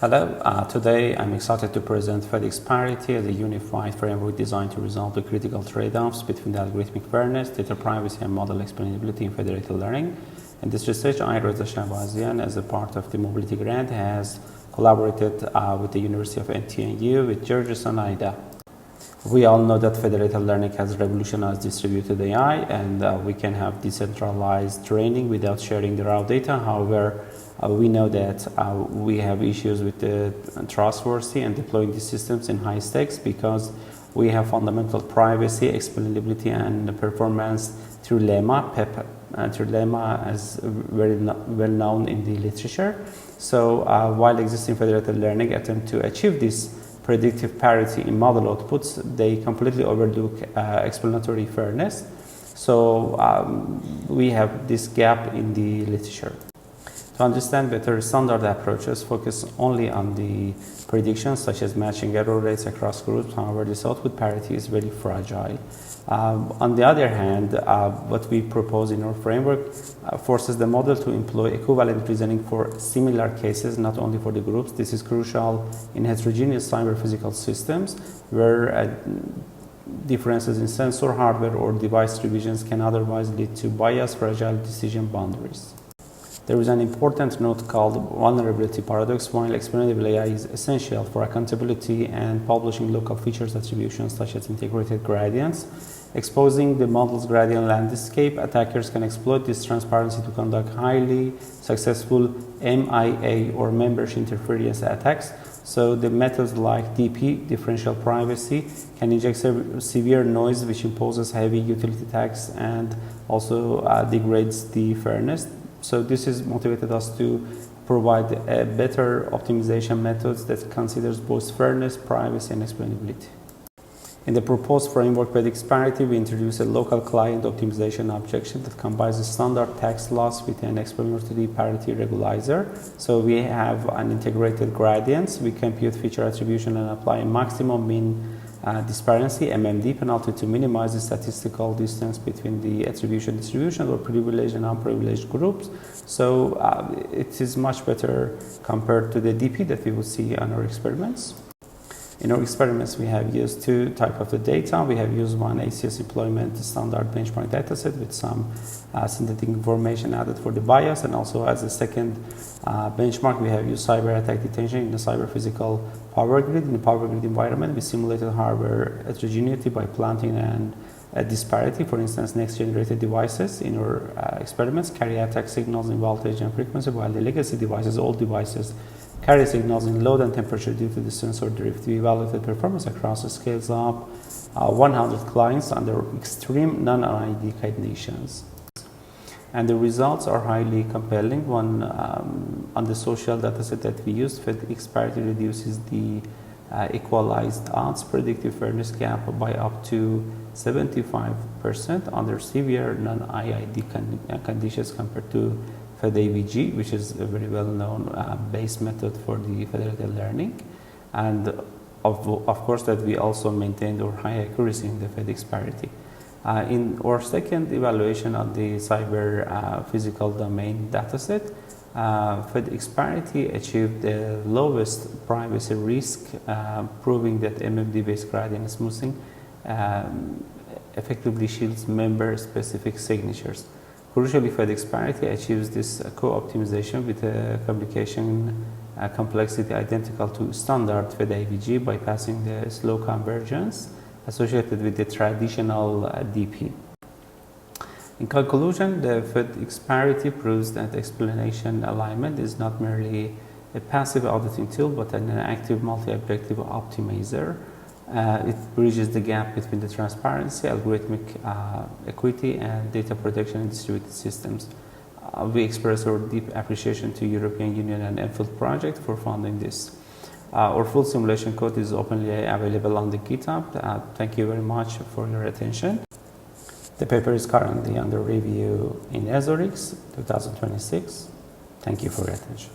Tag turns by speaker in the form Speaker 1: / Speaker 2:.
Speaker 1: Hello, today I'm excited to present Federated parity as a unified framework designed to resolve the critical trade-offs between the algorithmic fairness, data privacy, and model explainability in federated learning. In this research, I, Reza Shahbazian, as a part of the Mobility Grant, has collaborated with the University of NTNU with Georges and Aida. We all know that federated learning has revolutionized distributed AI, and we can have decentralized training without sharing the raw data. However, we know that we have issues with the trustworthy and deploying these systems in high stakes because we have fundamental privacy, explainability, and performance through lemma. Through lemma is very well known in the literature. So while existing federated learning attempt to achieve this predictive parity in model outputs, they completely overlook explanatory fairness. So we have this gap in the literature. To understand better, standard approaches focus only on the predictions, such as matching error rates across groups. However, this output parity is very fragile. On the other hand, what we propose in our framework forces the model to employ equivalent reasoning for similar cases, not only for the groups. This is crucial in heterogeneous cyber-physical systems, where differences in sensor hardware or device divisions can otherwise lead to biased, fragile decision boundaries. There is an important note called vulnerability paradox. While explainable AI is essential for accountability and publishing local features attributions such as integrated gradients, exposing the model's gradient landscape, attackers can exploit this transparency to conduct highly successful MIA or membership interference attacks. So the methods like DP, differential privacy, can inject severe noise which imposes heavy utility tax and also degrades the fairness. So this has motivated us to provide a better optimization methods that considers both fairness, privacy, and explainability. In the proposed framework Federated parity, we introduce a local client optimization objection that combines a standard tax loss with an explanatory parity regularizer. So we have an integrated gradients. We compute feature attribution and apply a maximum mean disparity MMD penalty to minimize the statistical distance between the attribution distribution or privileged and unprivileged groups. So it is much better compared to the DP that we would see on our experiments. In our experiments, we have used two types of the data. We have used one ACS deployment standard benchmark dataset with some synthetic information added for the bias, and also as a second benchmark, we have used cyber attack detection in the cyber physical power grid. In the power grid environment, we simulated hardware heterogeneity by planting a disparity. For instance, next generated devices in our experiments carry attack signals in voltage and frequency, while the legacy devices, old devices, carry signals in load and temperature due to the sensor drift. We evaluated performance across the scales of 100 clients under extreme non-RID conditions. And the results are highly compelling. One, on the social dataset that we used, Federated parity reduces the equalized odds predictive fairness gap by up to 75% under severe non-IID conditions compared to FedAVG, which is a very well-known base method for the federated learning. And of course that we also maintained our high accuracy in the Federated parity. In our second evaluation of the cyber physical domain dataset, Federated parity achieved the lowest privacy risk, proving that MMD-based gradient smoothing effectively shields member-specific signatures. Crucially, Federated parity achieves this co-optimization with a communication complexity identical to standard FedAVG, bypassing the slow convergence associated with the traditional DP. In conclusion, the Federated parity proves that explanation alignment is not merely a passive auditing tool, but an active multi-objective optimizer. It bridges the gap between the transparency, algorithmic equity, and data protection in distributed systems. We express our deep appreciation to European Union and ENFIELD project for funding this. Our full simulation code is openly available on the GitHub. Thank you very much for your attention. The paper is currently under review in ESORIX 2026. Thank you for your attention.